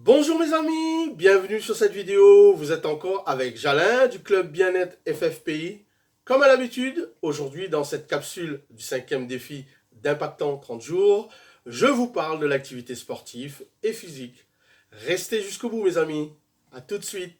Bonjour mes amis, bienvenue sur cette vidéo. Vous êtes encore avec Jalin du club Bien-être FFPI. Comme à l'habitude, aujourd'hui dans cette capsule du 5e défi d'Impactant 30 jours, je vous parle de l'activité sportive et physique. Restez jusqu'au bout mes amis. À tout de suite.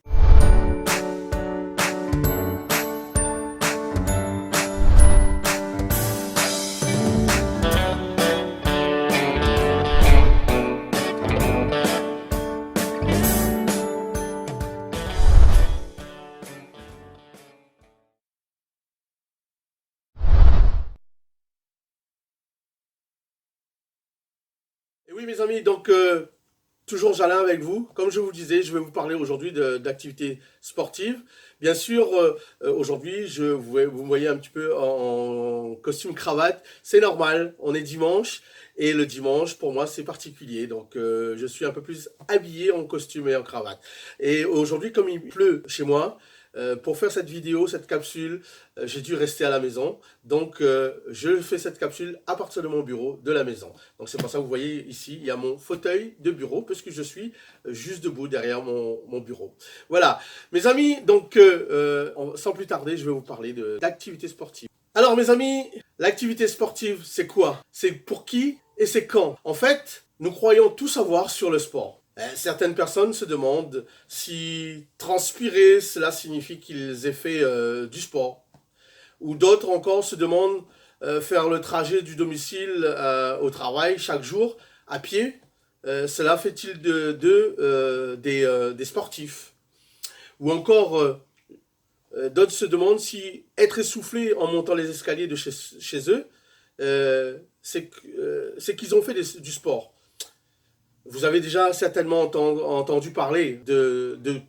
Et oui mes amis, donc toujours Jalin avec vous. Comme je vous le disais, je vais vous parler aujourd'hui d'activités sportives. Bien sûr, aujourd'hui, vous me voyez un petit peu en costume cravate. C'est normal, on est dimanche. Et le dimanche, pour moi, c'est particulier. Donc, je suis un peu plus habillé en costume et en cravate. Et aujourd'hui, comme il pleut chez moi, pour faire cette vidéo, cette capsule, j'ai dû rester à la maison. Donc, je fais cette capsule à partir de mon bureau, de la maison. Donc, c'est pour ça que vous voyez ici, il y a mon fauteuil de bureau, puisque je suis juste debout derrière mon bureau. Voilà. Mes amis, donc, sans plus tarder, je vais vous parler d'activité sportive. Alors, mes amis, l'activité sportive, c'est quoi? C'est pour qui et c'est quand? En fait, nous croyons tout savoir sur le sport. Certaines personnes se demandent si transpirer, cela signifie qu'ils aient fait du sport. Ou d'autres encore se demandent faire le trajet du domicile au travail chaque jour à pied. Cela fait-il des sportifs? Ou encore, d'autres se demandent si être essoufflé en montant les escaliers de chez eux, c'est qu'ils ont fait du sport. Vous avez déjà certainement entendu parler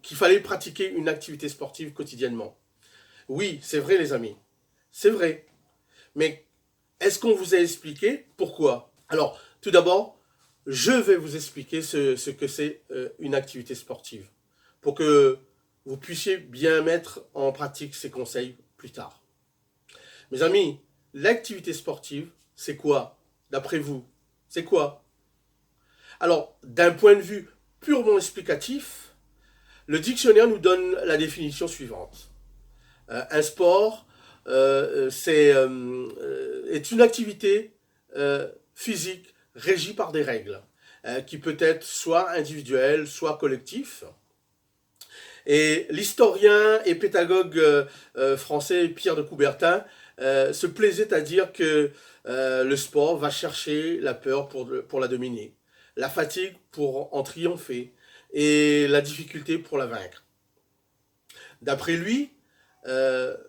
qu'il fallait pratiquer une activité sportive quotidiennement. Oui, c'est vrai les amis, c'est vrai. Mais est-ce qu'on vous a expliqué pourquoi? Alors, tout d'abord, je vais vous expliquer ce que c'est une activité sportive, pour que vous puissiez bien mettre en pratique ces conseils plus tard. Mes amis, l'activité sportive, c'est quoi, d'après vous? C'est quoi? Alors, d'un point de vue purement explicatif, le dictionnaire nous donne la définition suivante. Un sport est une activité physique régie par des règles, qui peut être soit individuelle, soit collectif. Et l'historien et pédagogue français Pierre de Coubertin se plaisait à dire que le sport va chercher la peur pour la dominer, la fatigue pour en triompher et la difficulté pour la vaincre. D'après lui, faire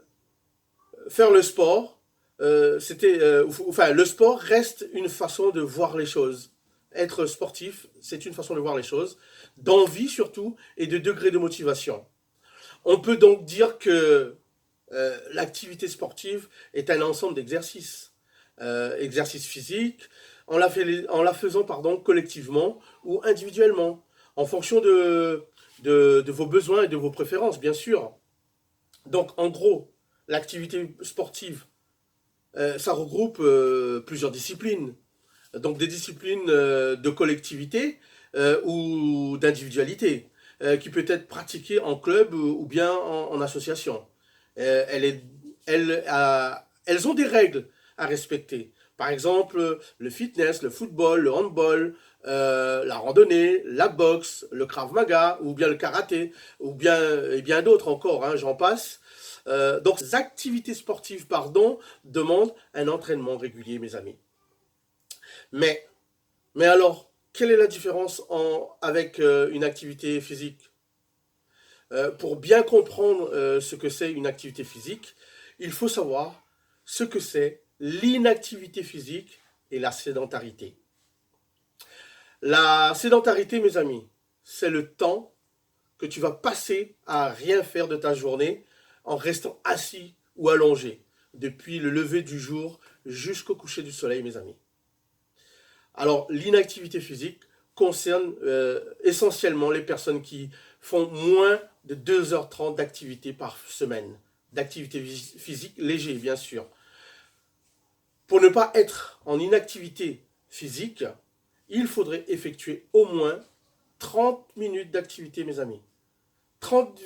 le sport, le sport reste une façon de voir les choses. Être sportif, c'est une façon de voir les choses, d'envie surtout et de degré de motivation. On peut donc dire que l'activité sportive est un ensemble d'exercices. Exercices physiques, en la faisant collectivement ou individuellement, en fonction de vos besoins et de vos préférences, bien sûr. Donc, en gros, l'activité sportive, ça regroupe plusieurs disciplines. Donc, des disciplines de collectivité ou d'individualité, qui peut être pratiquée en club ou bien en association. Elles ont des règles à respecter. Par exemple, le fitness, le football, le handball, la randonnée, la boxe, le krav maga, ou bien le karaté, et bien d'autres encore, hein, j'en passe. Donc, les activités sportives, demandent un entraînement régulier, mes amis. Mais alors, quelle est la différence avec une activité physique? Pour bien comprendre ce que c'est une activité physique, il faut savoir ce que c'est l'inactivité physique et la sédentarité. La sédentarité, mes amis, c'est le temps que tu vas passer à rien faire de ta journée en restant assis ou allongé depuis le lever du jour jusqu'au coucher du soleil, mes amis. Alors, l'inactivité physique concerne essentiellement les personnes qui font moins de 2h30 d'activité par semaine, d'activité physique léger, bien sûr. Pour ne pas être en inactivité physique, il faudrait effectuer au moins 30 minutes d'activité, mes amis. 30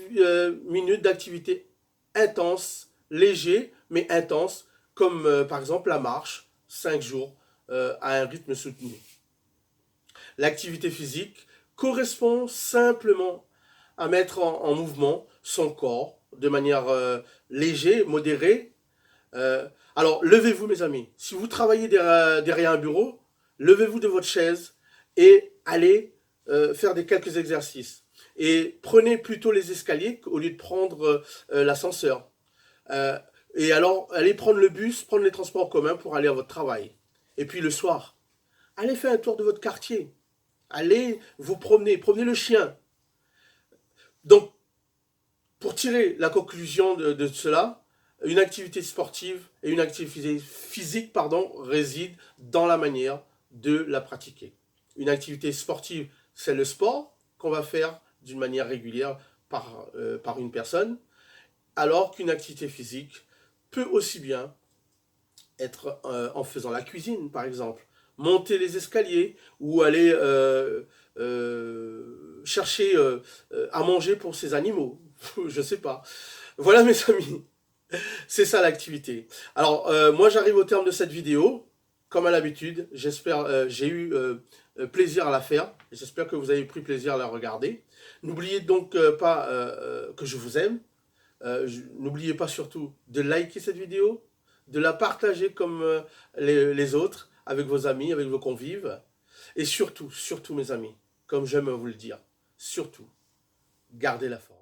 minutes d'activité intense, léger, mais intense, comme par exemple la marche, 5 jours, à un rythme soutenu. L'activité physique correspond simplement à mettre en mouvement son corps de manière légère, modérée. Alors, levez-vous, mes amis. Si vous travaillez derrière un bureau, levez-vous de votre chaise et allez faire quelques exercices. Et prenez plutôt les escaliers au lieu de prendre l'ascenseur. Euh, et alors, allez prendre le bus, prendre les transports en commun pour aller à votre travail. Et puis le soir, allez faire un tour de votre quartier. Allez vous promener, promenez le chien. Donc, pour tirer la conclusion de cela, une activité sportive et une activité physique réside dans la manière de la pratiquer. Une activité sportive, c'est le sport qu'on va faire d'une manière régulière par une personne, alors qu'une activité physique peut aussi bien être en faisant la cuisine, par exemple, monter les escaliers ou aller chercher à manger pour ses animaux. Je sais pas. Voilà mes amis, c'est ça l'activité. Alors moi j'arrive au terme de cette vidéo. Comme à l'habitude, j'espère j'ai eu plaisir à la faire. J'espère que vous avez pris plaisir à la regarder. N'oubliez donc pas que je vous aime. N'oubliez pas surtout de liker cette vidéo, de la partager comme les autres, avec vos amis, avec vos convives. Et surtout, surtout mes amis, comme j'aime vous le dire, surtout, gardez la forme.